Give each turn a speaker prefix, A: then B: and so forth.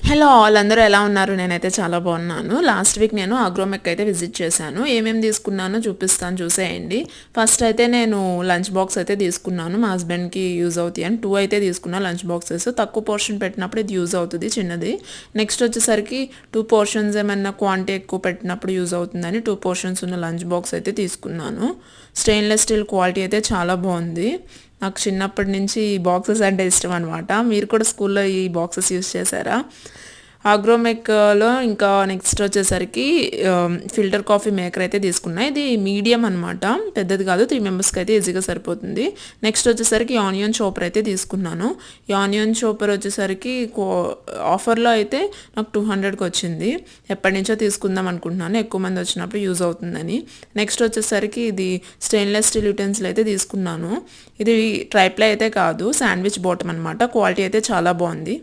A: Hello all అందరూ ఎలా ఉన్నారు? నేనైతే చాలా బాగున్నాను. లాస్ట్ వీక్ నేను అగ్రోమెక్ అయితే విజిట్ చేశాను. ఏమేమి తీసుకున్నానో చూపిస్తాను చూసేయండి. ఫస్ట్ అయితే నేను లంచ్ బాక్స్ అయితే తీసుకున్నాను. మా హస్బెండ్‌కి యూజ్ అవుతాయి అని 2 అయితే తీసుకున్నా లంచ్ బాక్సెస్. తక్కువ పోర్షన్ పెట్టినప్పుడు ఇది యూజ్ అవుతుంది చిన్నది. నెక్స్ట్ వచ్చేసరికి 2 పోర్షన్స్ ఏమన్నా క్వాంటిటీ ఎక్కువ పెట్టినప్పుడు యూజ్ అవుతుందని 2 పోర్షన్స్ ఉన్న లంచ్ బాక్స్ అయితే తీసుకున్నాను. స్టెయిన్‌లెస్ స్టీల్ క్వాలిటీ అయితే చాలా బాగుంది. నాకు చిన్నప్పటి నుంచి ఈ బాక్సెస్ అంటే ఇష్టం అనమాట. మీరు కూడా స్కూల్లో ఈ బాక్సెస్ యూజ్ చేశారా? అగ్రోమెక్‌లో ఇంకా నెక్స్ట్ వచ్చేసరికి ఫిల్టర్ కాఫీ మేకర్ అయితే తీసుకున్నా. ఇది మీడియం అనమాట. పెద్దది కాదు. 3 మెంబర్స్‌కి అయితే ఈజీగా సరిపోతుంది. నెక్స్ట్ వచ్చేసరికి ఆనియన్ చాపర్ అయితే తీసుకున్నాను. ఈ ఆనియన్ చాపర్ వచ్చేసరికి ఆఫర్‌లో అయితే నాకు 200కి వచ్చింది. ఎప్పటినుంచో తీసుకుందాం అనుకుంటున్నాను. ఎక్కువ మంది వచ్చినప్పుడు యూజ్ అవుతుందని. నెక్స్ట్ వచ్చేసరికి ఇది స్టెయిన్‌లెస్ స్టీల్ యుటెన్సిల్ అయితే తీసుకున్నాను. ఇది ట్రైప్లై అయితే కాదు. శాండ్విచ్ బాటమ్ అనమాట. క్వాలిటీ అయితే చాలా బాగుంది.